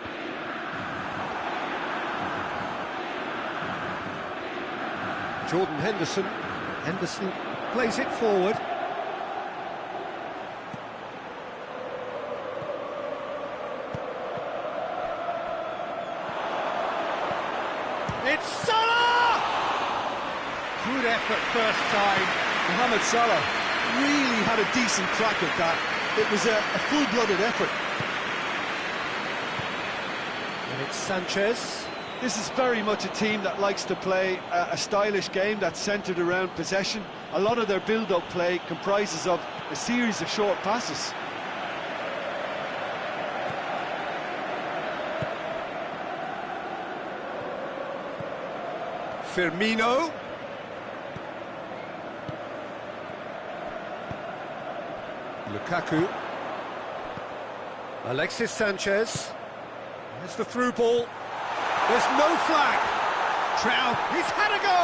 Jordan Henderson. Henderson plays it forward. It's Salah! Good effort first time. Mohamed Salah really had a decent crack at that. It was a full-blooded effort. And it's Sanchez. This is very much a team that likes to play a stylish game that's centred around possession. A lot of their build-up play comprises of a series of short passes. Firmino. Lukaku. Alexis Sanchez. There's the through ball. There's no flag. Trout, he's had a go!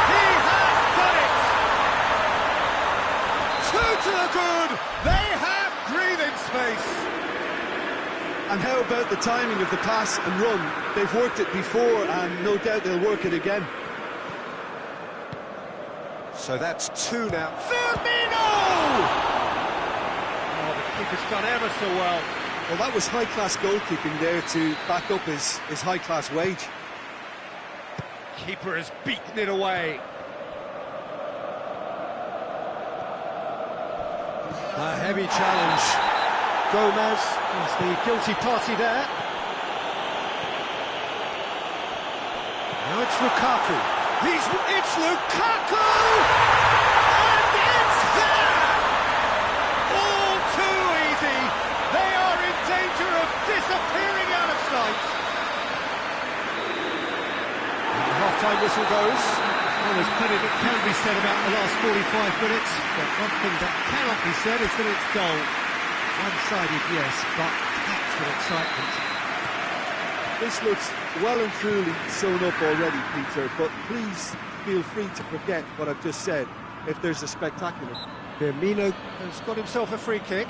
He has done it! Two to the good! They have breathing space! And how about the timing of the pass and run? They've worked it before and no doubt they'll work it again. So that's two now. Firmino! Oh, the keeper's done ever so well. Well, that was high-class goalkeeping there to back up his high-class wage. Keeper has beaten it away. A heavy challenge. Gomez is the guilty party there. Now it's Lukaku. It's Lukaku! And it's there! All too easy. They are in danger of disappearing out of sight. The half-time whistle goes. Well, there's plenty that can be said about the last 45 minutes, but one thing that cannot be said is that it's dull. One-sided, yes, but packed with excitement. This looks well and truly sewn up already, Peter, but please feel free to forget what I've just said if there's a spectacular. Firmino has got himself a free kick.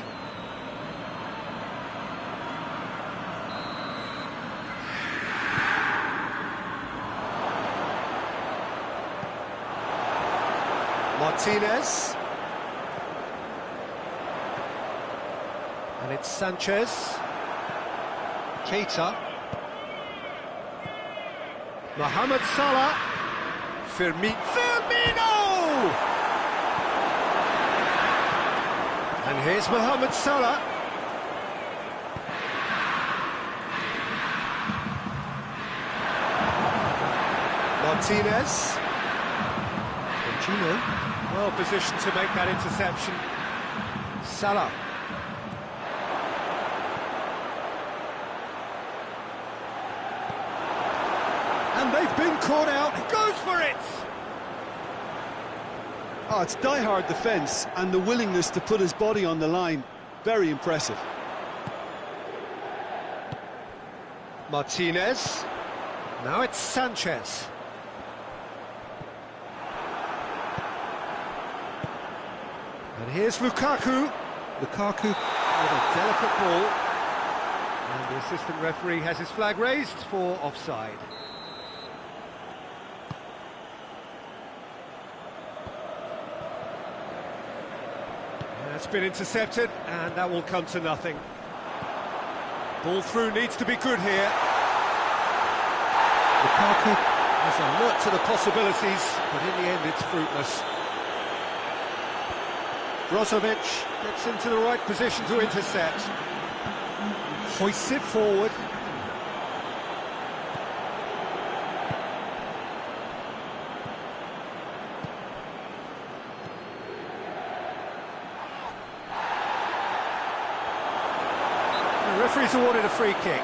Martinez. And it's Sanchez. Keita. Mohamed Salah. Firmino! And here's Mohamed Salah. Martinez. Well positioned to make that interception. Salah. And they've been caught out. He goes for it! Oh, it's die-hard defence and the willingness to put his body on the line. Very impressive. Martinez. Now it's Sanchez. And here's Lukaku. Lukaku with a delicate ball. And the assistant referee has his flag raised for offside. That's been intercepted, and that will come to nothing. Ball through needs to be good here. Lukaku is alert to the possibilities, but in the end it's fruitless. Brozovic gets into the right position to intercept. Hoists it forward. The referee's awarded a free kick.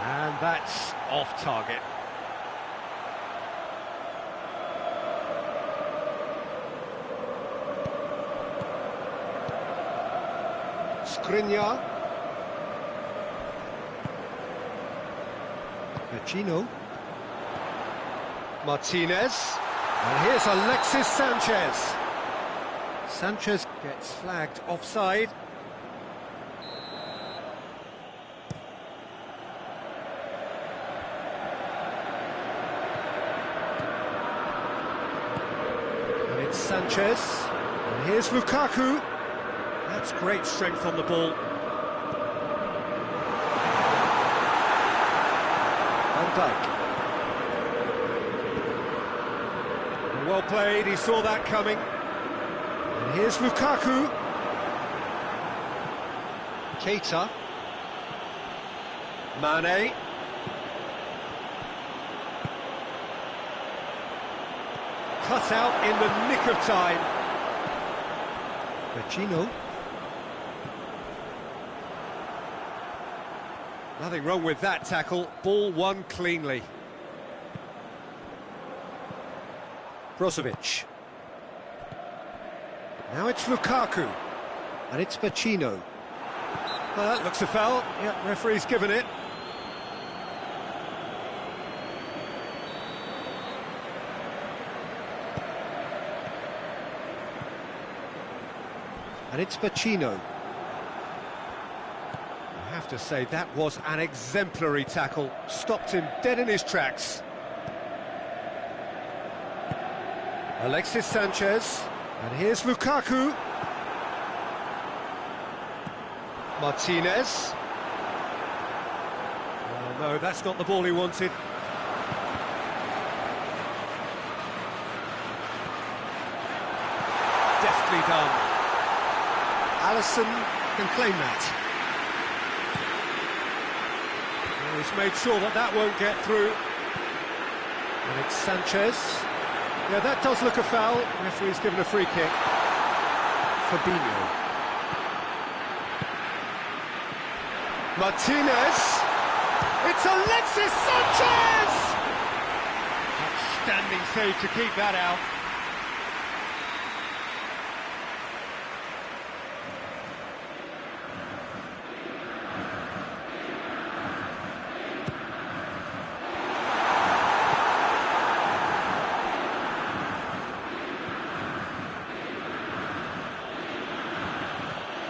And that's off target. Skriniar. Vecino. Martinez. And here's Alexis Sanchez. Sanchez gets flagged offside. And it's Sanchez. And here's Lukaku. That's great strength on the ball. Van Dijk. Well played, he saw that coming. And here's Lukaku. Keita. Mane. Cut out in the nick of time. Vecino. Nothing wrong with that tackle. Ball won cleanly. Brozovic. Now it's Lukaku. And it's Vecino. Well, that looks a foul. Yep, referee's given it. And it's Vecino. I have to say, that was an exemplary tackle. Stopped him dead in his tracks. Alexis Sanchez, and here's Lukaku. Martinez. Oh no, that's not the ball he wanted. Deftly done. Alisson can claim that. Oh, he's made sure that that won't get through. And it's Sanchez. Yeah, that does look a foul. Referee's given a free kick. Fabinho. Martinez. It's Alexis Sanchez! Outstanding save to keep that out.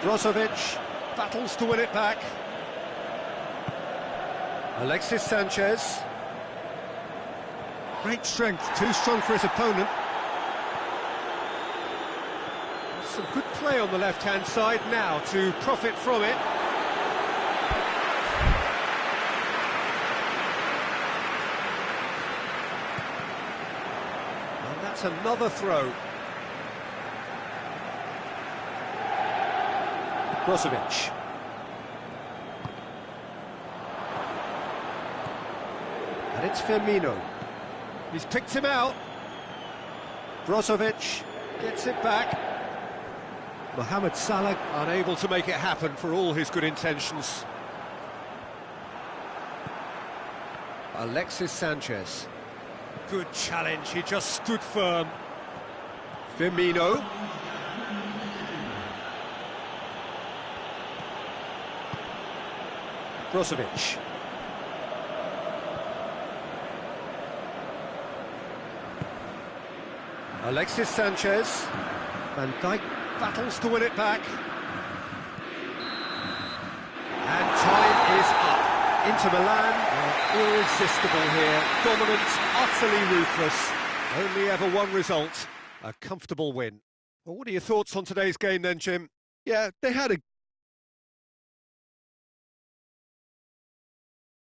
Brozovic battles to win it back. Alexis Sanchez. Great strength, too strong for his opponent. Some good play on the left-hand side now to profit from it. And that's another throw. Brozovic. And it's Firmino. He's picked him out. Brozovic gets it back. Mohamed Salah unable to make it happen for all his good intentions. Alexis Sanchez. Good challenge, he just stood firm. Firmino. Brozovic. Alexis Sanchez. Van Dijk battles to win it back. And time is up. Inter Milan are irresistible here. Dominant, utterly ruthless. Only ever one result, a comfortable win. Well, what are your thoughts on today's game then, Jim? Yeah, they had a